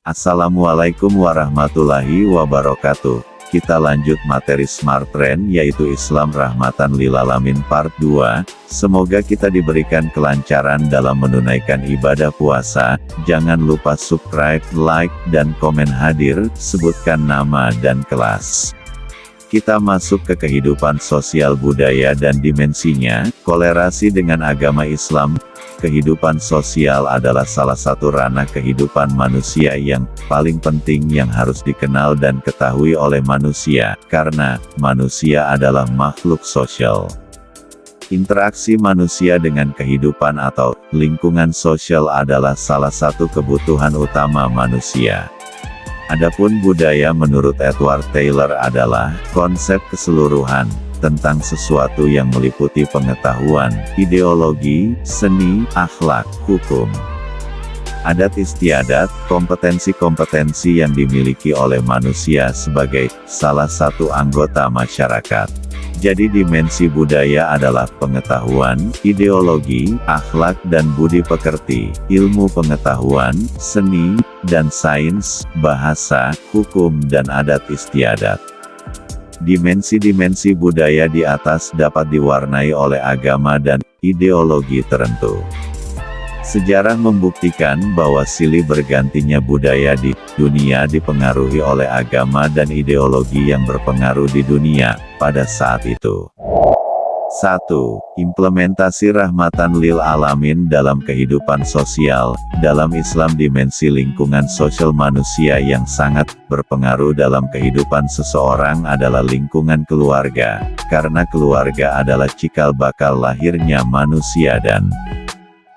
Assalamualaikum warahmatullahi wabarakatuh. Kita lanjut materi Smart Trend yaitu Islam Rahmatan Lil Alamin Part 2. Semoga kita diberikan kelancaran dalam menunaikan ibadah puasa. Jangan lupa subscribe, like, dan komen hadir, sebutkan nama dan kelas. Kita masuk ke kehidupan sosial budaya dan dimensinya, kolerasi dengan agama Islam. Kehidupan sosial adalah salah satu ranah kehidupan manusia yang paling penting yang harus dikenal dan ketahui oleh manusia, karena manusia adalah makhluk sosial. Interaksi manusia dengan kehidupan atau lingkungan sosial adalah salah satu kebutuhan utama manusia. Adapun budaya menurut Edward Taylor adalah konsep keseluruhan tentang sesuatu yang meliputi pengetahuan, ideologi, seni, akhlak, hukum, adat istiadat, kompetensi-kompetensi yang dimiliki oleh manusia sebagai salah satu anggota masyarakat. Jadi dimensi budaya adalah pengetahuan, ideologi, akhlak dan budi pekerti, ilmu pengetahuan, seni, dan sains, bahasa, hukum dan adat istiadat. Dimensi-dimensi budaya di atas dapat diwarnai oleh agama dan ideologi tertentu. Sejarah membuktikan bahwa silih bergantinya budaya di dunia dipengaruhi oleh agama dan ideologi yang berpengaruh di dunia pada saat itu. 1. Implementasi rahmatan lil alamin dalam kehidupan sosial. Dalam Islam, dimensi lingkungan sosial manusia yang sangat berpengaruh dalam kehidupan seseorang adalah lingkungan keluarga, karena keluarga adalah cikal bakal lahirnya manusia dan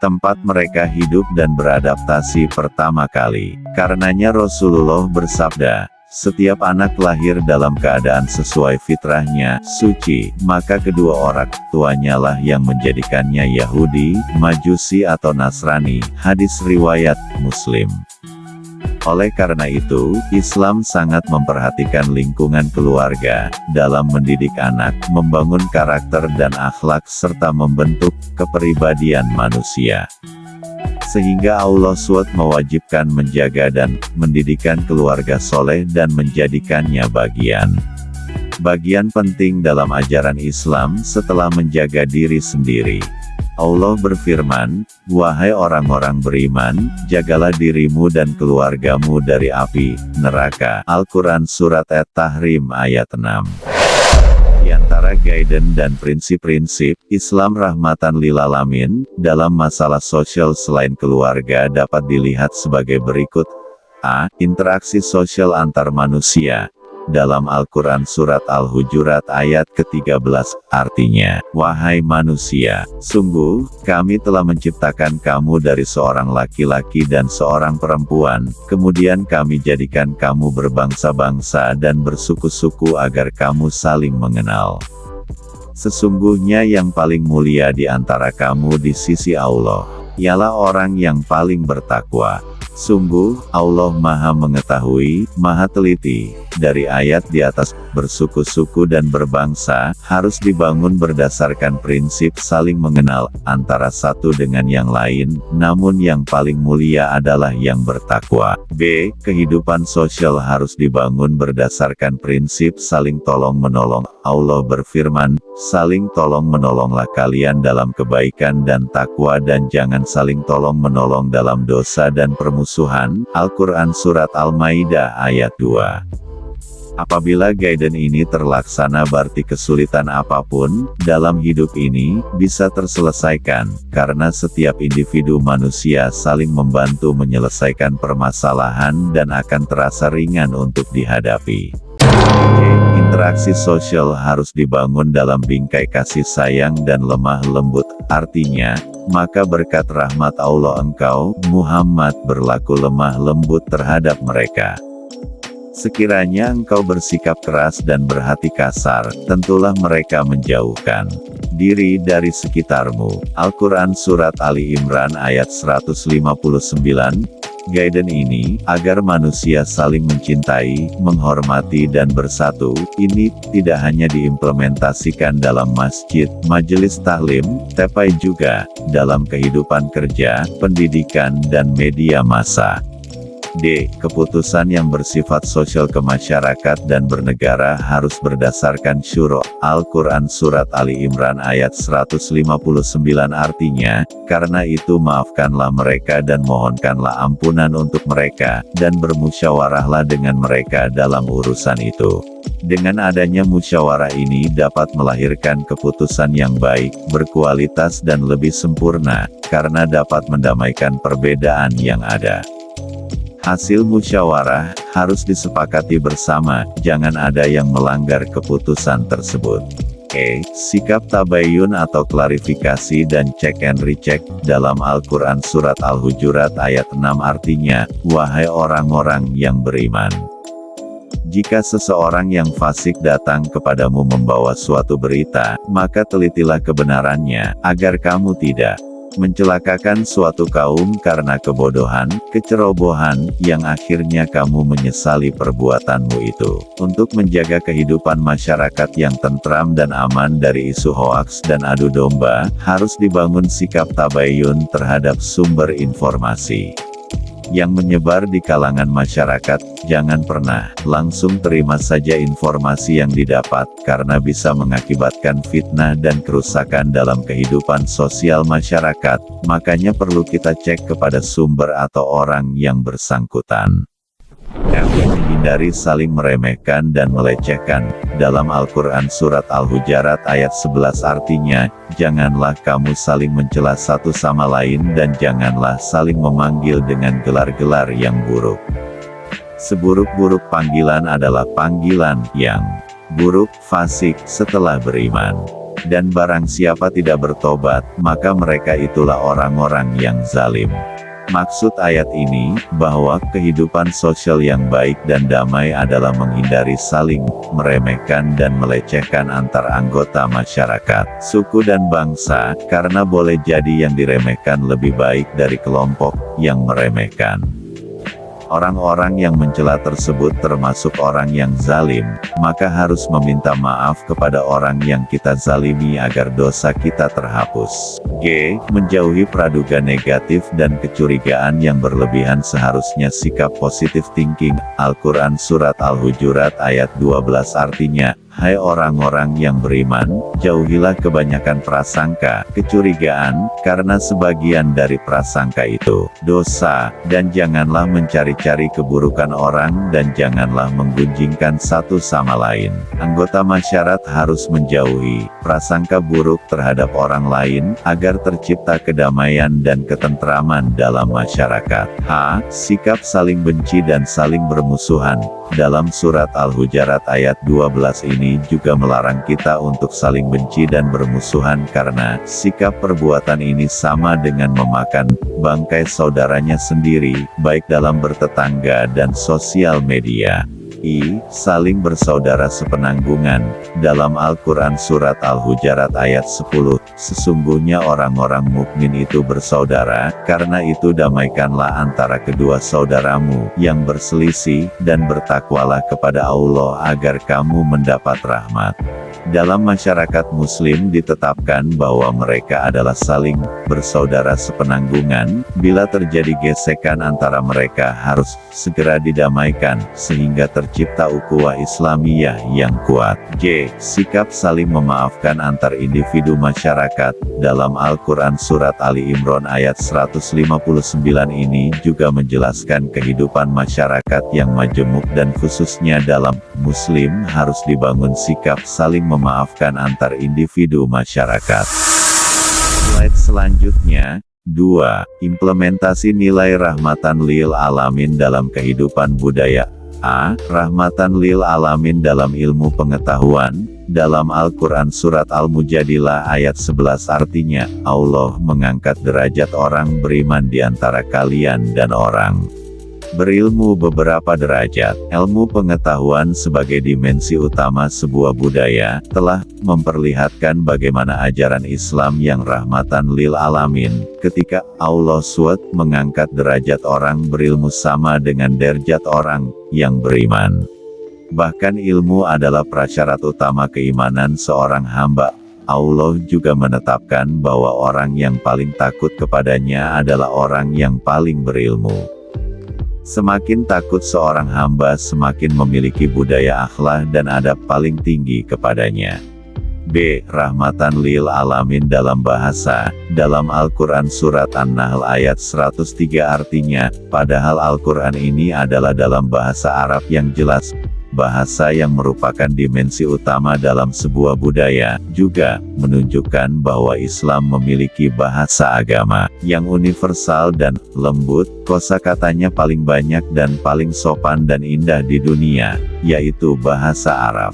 tempat mereka hidup dan beradaptasi pertama kali. Karenanya Rasulullah bersabda, setiap anak lahir dalam keadaan sesuai fitrahnya, suci, maka kedua orang tuanya lah yang menjadikannya Yahudi, Majusi atau Nasrani. Hadis riwayat Muslim. Oleh karena itu, Islam sangat memperhatikan lingkungan keluarga, dalam mendidik anak, membangun karakter dan akhlak serta membentuk kepribadian manusia. Sehingga Allah SWT mewajibkan menjaga dan mendidikan keluarga soleh dan menjadikannya bagian penting dalam ajaran Islam setelah menjaga diri sendiri. Allah berfirman, wahai orang-orang beriman, jagalah dirimu dan keluargamu dari api neraka. Al-Quran Surat At-Tahrim ayat 6. Di antara guidance dan prinsip-prinsip Islam Rahmatan Lil Alamin dalam masalah sosial selain keluarga dapat dilihat sebagai berikut. A. Interaksi sosial antar manusia. Dalam Al-Quran Surat Al-Hujurat ayat ke-13, artinya, wahai manusia, sungguh, kami telah menciptakan kamu dari seorang laki-laki dan seorang perempuan, kemudian kami jadikan kamu berbangsa-bangsa dan bersuku-suku agar kamu saling mengenal. Sesungguhnya yang paling mulia di antara kamu di sisi Allah, ialah orang yang paling bertakwa. Sungguh, Allah Maha Mengetahui, Maha Teliti. Dari ayat di atas, bersuku-suku dan berbangsa, harus dibangun berdasarkan prinsip saling mengenal, antara satu dengan yang lain, namun yang paling mulia adalah yang bertakwa. B. Kehidupan sosial harus dibangun berdasarkan prinsip saling tolong-menolong. Allah berfirman, saling tolong-menolonglah kalian dalam kebaikan dan takwa dan jangan saling tolong-menolong dalam dosa dan permusuhan. Al-Quran Surat Al-Maidah ayat 2. Apabila guidance ini terlaksana berarti kesulitan apapun dalam hidup ini bisa terselesaikan, karena setiap individu manusia saling membantu menyelesaikan permasalahan dan akan terasa ringan untuk dihadapi. C. Interaksi sosial harus dibangun dalam bingkai kasih sayang dan lemah lembut, artinya, maka berkat rahmat Allah engkau, Muhammad, berlaku lemah lembut terhadap mereka. Sekiranya engkau bersikap keras dan berhati kasar, tentulah mereka menjauhkan diri dari sekitarmu. Al-Quran Surat Ali Imran ayat 159. Guidance ini, agar manusia saling mencintai, menghormati dan bersatu, ini tidak hanya diimplementasikan dalam masjid, majelis taklim, tapi juga dalam kehidupan kerja, pendidikan dan media massa. D. Keputusan yang bersifat sosial ke masyarakat dan bernegara harus berdasarkan syuro. Al-Quran Surat Ali Imran ayat 159 artinya, karena itu maafkanlah mereka dan mohonkanlah ampunan untuk mereka, dan bermusyawarahlah dengan mereka dalam urusan itu. Dengan adanya musyawarah ini dapat melahirkan keputusan yang baik, berkualitas dan lebih sempurna, karena dapat mendamaikan perbedaan yang ada. Hasil musyawarah harus disepakati bersama, jangan ada yang melanggar keputusan tersebut. Sikap tabayun atau klarifikasi dan check and recheck. Dalam Al-Quran Surat Al-Hujurat ayat 6 artinya, wahai orang-orang yang beriman. Jika seseorang yang fasik datang kepadamu membawa suatu berita, maka telitilah kebenarannya, agar kamu tidak mencelakakan suatu kaum karena kebodohan, kecerobohan, yang akhirnya kamu menyesali perbuatanmu itu. Untuk menjaga kehidupan masyarakat yang tentram dan aman dari isu hoaks dan adu domba, harus dibangun sikap tabayun terhadap sumber informasi yang menyebar di kalangan masyarakat. Jangan pernah langsung terima saja informasi yang didapat, karena bisa mengakibatkan fitnah dan kerusakan dalam kehidupan sosial masyarakat. Makanya perlu kita cek kepada sumber atau orang yang bersangkutan. Hindari saling meremehkan dan melecehkan. Dalam Al-Quran Surat Al-Hujurat ayat 11 artinya, janganlah kamu saling mencela satu sama lain dan janganlah saling memanggil dengan gelar-gelar yang buruk. Seburuk-buruk panggilan adalah panggilan yang buruk, fasik, setelah beriman. Dan barang siapa tidak bertobat, maka mereka itulah orang-orang yang zalim. Maksud ayat ini, bahwa kehidupan sosial yang baik dan damai adalah menghindari saling meremehkan dan melecehkan antar anggota masyarakat, suku dan bangsa, karena boleh jadi yang diremehkan lebih baik dari kelompok yang meremehkan. Orang-orang yang mencela tersebut termasuk orang yang zalim, maka harus meminta maaf kepada orang yang kita zalimi agar dosa kita terhapus. G. Menjauhi praduga negatif dan kecurigaan yang berlebihan. Seharusnya sikap positive thinking. Al-Quran Surat Al-Hujurat ayat 12 artinya, hai orang-orang yang beriman, jauhilah kebanyakan prasangka, kecurigaan, karena sebagian dari prasangka itu dosa, dan janganlah mencari-cari keburukan orang dan janganlah menggunjingkan satu sama lain. Anggota masyarakat harus menjauhi prasangka buruk terhadap orang lain, agar tercipta kedamaian dan ketentraman dalam masyarakat. H. Sikap saling benci dan saling bermusuhan. Dalam Surat Al-Hujurat ayat 12 ini juga melarang kita untuk saling benci dan bermusuhan, karena sikap perbuatan ini sama dengan memakan bangkai saudaranya sendiri, baik dalam bertetangga dan sosial media. I. Saling bersaudara sepenanggungan. Dalam Al-Quran Surat Al-Hujurat ayat 10, sesungguhnya orang-orang mukmin itu bersaudara, karena itu damaikanlah antara kedua saudaramu yang berselisih, dan bertakwalah kepada Allah agar kamu mendapat rahmat. Dalam masyarakat muslim ditetapkan bahwa mereka adalah saling bersaudara sepenanggungan. Bila terjadi gesekan antara mereka harus segera didamaikan, sehingga tercipta ukhuwah Islamiyah yang kuat. J. Sikap saling memaafkan antar individu masyarakat. Dalam Al-Quran Surat Ali Imran ayat 159 ini juga menjelaskan kehidupan masyarakat yang majemuk, dan khususnya dalam muslim harus dibangun sikap saling memaafkan antar individu masyarakat. Slide selanjutnya. 2. Implementasi nilai rahmatan lil alamin dalam kehidupan budaya. A. Rahmatan lil alamin dalam ilmu pengetahuan. Dalam Al-Quran Surat Al-Mujadilah ayat 11 artinya, Allah mengangkat derajat orang beriman di antara kalian dan orang berilmu beberapa derajat. Ilmu pengetahuan sebagai dimensi utama sebuah budaya, telah memperlihatkan bagaimana ajaran Islam yang rahmatan lil alamin, ketika Allah SWT mengangkat derajat orang berilmu sama dengan derajat orang yang beriman. Bahkan ilmu adalah prasyarat utama keimanan seorang hamba. Allah juga menetapkan bahwa orang yang paling takut kepadanya adalah orang yang paling berilmu. Semakin takut seorang hamba semakin memiliki budaya akhlak dan adab paling tinggi kepadanya. B. Rahmatan lil alamin dalam bahasa. Dalam Al-Quran Surat An-Nahl ayat 103 artinya, padahal Al-Quran ini adalah dalam bahasa Arab yang jelas, bahasa yang merupakan dimensi utama dalam sebuah budaya, juga menunjukkan bahwa Islam memiliki bahasa agama yang universal dan lembut. Kosakatanya paling banyak dan paling sopan dan indah di dunia, yaitu bahasa Arab.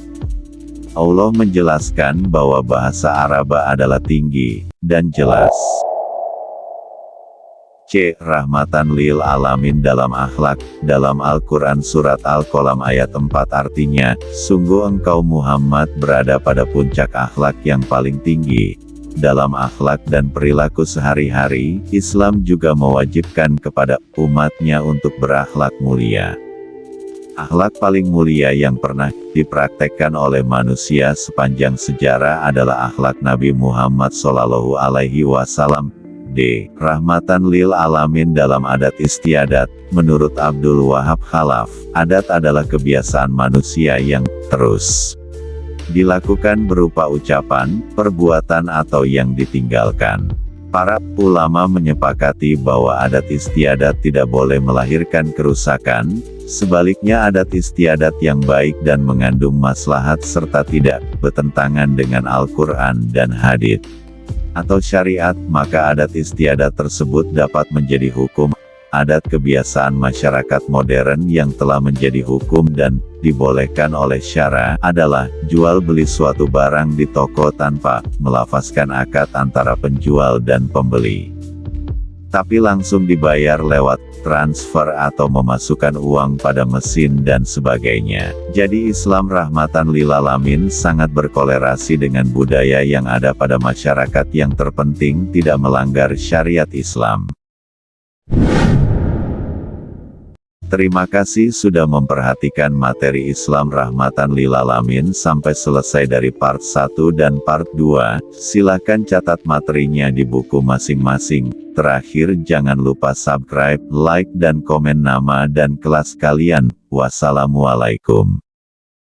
Allah menjelaskan bahwa bahasa Arab adalah tinggi dan jelas. C. Rahmatan lil alamin dalam akhlak. Dalam Al-Quran Surat Al-Qalam ayat 4 artinya, sungguh engkau Muhammad berada pada puncak akhlak yang paling tinggi. Dalam akhlak dan perilaku sehari-hari, Islam juga mewajibkan kepada umatnya untuk berakhlak mulia. Akhlak paling mulia yang pernah dipraktekkan oleh manusia sepanjang sejarah adalah akhlak Nabi Muhammad SAW. D. Rahmatan lil alamin dalam adat istiadat. Menurut Abdul Wahab Khalaf, adat adalah kebiasaan manusia yang terus dilakukan berupa ucapan, perbuatan atau yang ditinggalkan. Para ulama menyepakati bahwa adat istiadat tidak boleh melahirkan kerusakan, sebaliknya adat istiadat yang baik dan mengandung maslahat serta tidak bertentangan dengan Al-Quran dan hadits atau syariat, maka adat istiadat tersebut dapat menjadi hukum. Adat kebiasaan masyarakat modern yang telah menjadi hukum dan dibolehkan oleh syara adalah jual beli suatu barang di toko tanpa melafazkan akad antara penjual dan pembeli, tapi langsung dibayar lewat transfer atau memasukkan uang pada mesin dan sebagainya. Jadi Islam rahmatan lil alamin sangat berkolerasi dengan budaya yang ada pada masyarakat yang terpenting tidak melanggar syariat Islam. Terima kasih sudah memperhatikan materi Islam rahmatan lil alamin sampai selesai dari part 1 dan part 2. Silakan catat materinya di buku masing-masing. Terakhir jangan lupa subscribe, like dan komen nama dan kelas kalian. Wassalamualaikum.